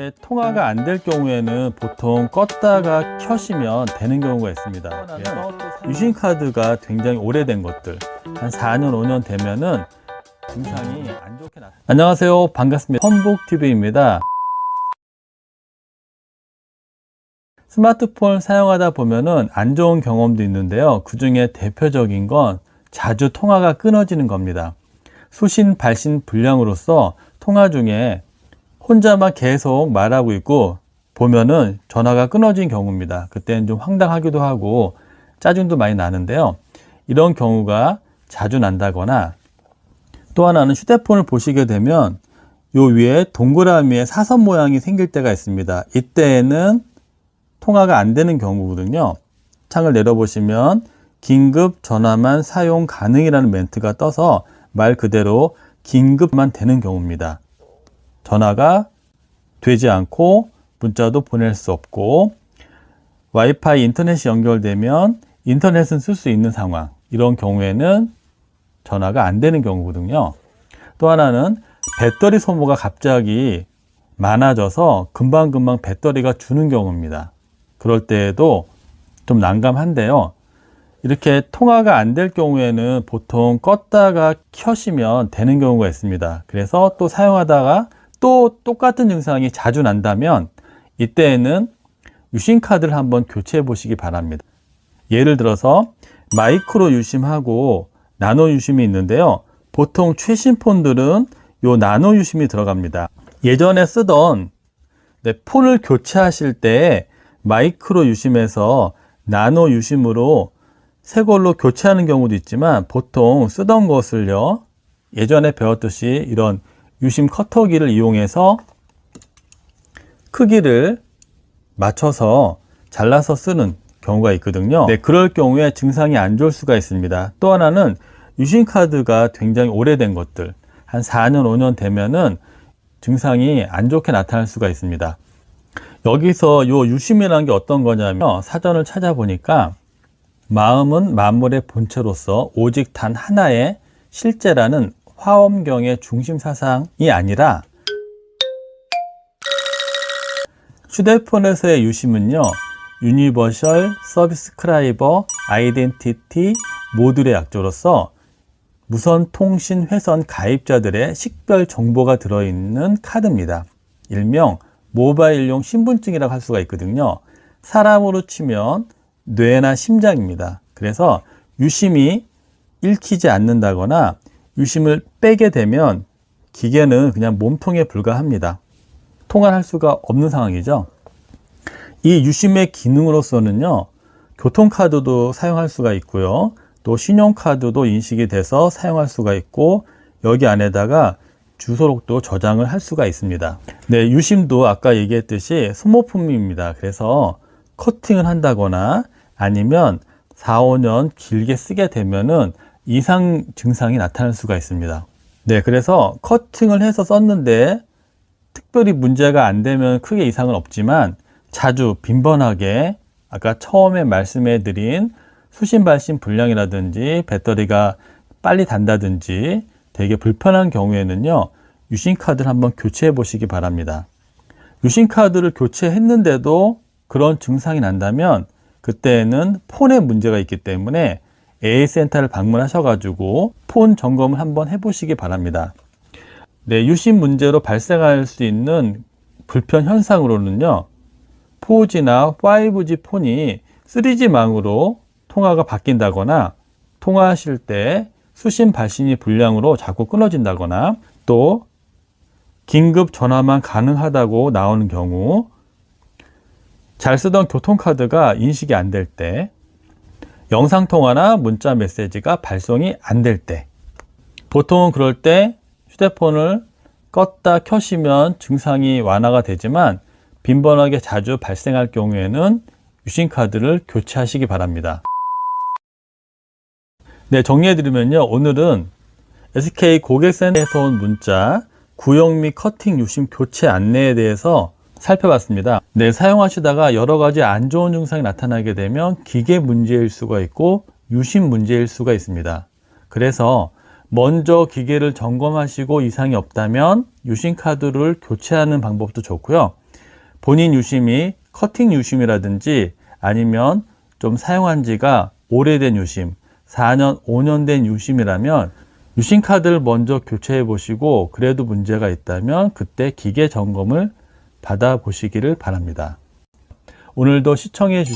이렇게 통화가 안 될 경우에는 보통 껐다가 켜시면 되는 경우가 있습니다. 그래서 유심카드가 굉장히 오래된 것들, 한 4년, 5년 되면은 증상이 안 좋게 나타납니다. 안녕하세요. 반갑습니다. 험북TV입니다. 스마트폰 사용하다 보면은 안 좋은 경험도 있는데요. 그 중에 대표적인 건 자주 통화가 끊어지는 겁니다. 수신, 발신 불량으로서 통화 중에 혼자만 계속 말하고 있고 보면은 전화가 끊어진 경우입니다. 그때는 좀 황당하기도 하고 짜증도 많이 나는데요. 이런 경우가 자주 난다거나 또 하나는 휴대폰을 보시게 되면 요 위에 동그라미에 사선 모양이 생길 때가 있습니다. 이때에는 통화가 안 되는 경우거든요. 창을 내려보시면 긴급 전화만 사용 가능이라는 멘트가 떠서 말 그대로 긴급만 되는 경우입니다. 전화가 되지 않고 문자도 보낼 수 없고 와이파이 인터넷이 연결되면 인터넷은 쓸 수 있는 상황, 이런 경우에는 전화가 안 되는 경우거든요. 또 하나는 배터리 소모가 갑자기 많아져서 금방금방 배터리가 주는 경우입니다. 그럴 때에도 좀 난감한데요. 이렇게 통화가 안 될 경우에는 보통 껐다가 켜시면 되는 경우가 있습니다. 그래서 또 사용하다가 또 똑같은 증상이 자주 난다면 이때에는 유심카드를 한번 교체해 보시기 바랍니다. 예를 들어서 마이크로 유심하고 나노 유심이 있는데요. 보통 최신 폰들은 요 나노 유심이 들어갑니다. 예전에 쓰던 폰을 교체하실 때 마이크로 유심에서 나노 유심으로 새 걸로 교체하는 경우도 있지만 보통 쓰던 것을요, 예전에 배웠듯이 이런 유심 커터기를 이용해서 크기를 맞춰서 잘라서 쓰는 경우가 있거든요. 그럴 경우에 증상이 안 좋을 수가 있습니다. 또 하나는 유심카드가 굉장히 오래된 것들, 한 4년, 5년 되면은 증상이 안 좋게 나타날 수가 있습니다. 여기서 요 유심이라는 게 어떤 거냐면 사전을 찾아보니까 마음은 만물의 본체로서 오직 단 하나의 실제라는 화엄경의 중심 사상이 아니라 휴대폰에서의 유심은요, 유니버셜 서비스크라이버 아이덴티티 모듈의 약조로서 무선 통신 회선 가입자들의 식별 정보가 들어있는 카드입니다. 일명 모바일용 신분증이라고 할 수가 있거든요. 사람으로 치면 뇌나 심장입니다. 그래서 유심이 읽히지 않는다거나 유심을 빼게 되면 기계는 그냥 몸통에 불과합니다. 통화할 수가 없는 상황이죠. 이 유심의 기능으로서는요, 교통카드도 사용할 수가 있고요, 또 신용카드도 인식이 돼서 사용할 수가 있고, 여기 안에다가 주소록도 저장을 할 수가 있습니다. 네, 유심도 아까 얘기했듯이 소모품입니다. 그래서 커팅을 한다거나 아니면 4, 5년 길게 쓰게 되면은 이상 증상이 나타날 수가 있습니다. 네, 그래서 커팅을 해서 썼는데 특별히 문제가 안 되면 크게 이상은 없지만 자주 빈번하게 아까 처음에 말씀해 드린 수신 발신 불량이라든지 배터리가 빨리 단다든지 되게 불편한 경우에는요, 유심카드를 한번 교체해 보시기 바랍니다. 유심카드를 교체했는데도 그런 증상이 난다면 그때는 폰에 문제가 있기 때문에 AS센터를 방문하셔가지고 폰 점검을 한번 해보시기 바랍니다. 네, 유심 문제로 발생할 수 있는 불편 현상으로는요, 4G나 5G 폰이 3G망으로 통화가 바뀐다거나 통화하실 때 수신 발신이 불량으로 자꾸 끊어진다거나 또 긴급 전화만 가능하다고 나오는 경우, 잘 쓰던 교통카드가 인식이 안 될 때, 영상통화나 문자 메시지가 발송이 안 될 때, 보통은 그럴 때 휴대폰을 껐다 켜시면 증상이 완화가 되지만 빈번하게 자주 발생할 경우에는 유심카드를 교체하시기 바랍니다. 네, 정리해드리면요, 오늘은 SK 고객센터에서 온 문자 구형 및 커팅 유심 교체 안내에 대해서 살펴봤습니다. 네, 사용하시다가 여러 가지 안 좋은 증상이 나타나게 되면 기계 문제일 수가 있고 유심 문제일 수가 있습니다. 그래서 먼저 기계를 점검하시고 이상이 없다면 유심카드를 교체하는 방법도 좋고요. 본인 유심이 커팅 유심이라든지 아니면 좀 사용한 지가 오래된 유심, 4년, 5년 된 유심이라면 유심 카드를 먼저 교체해 보시고 그래도 문제가 있다면 그때 기계 점검을 받아 보시기를 바랍니다. 오늘도 시청해 주셔서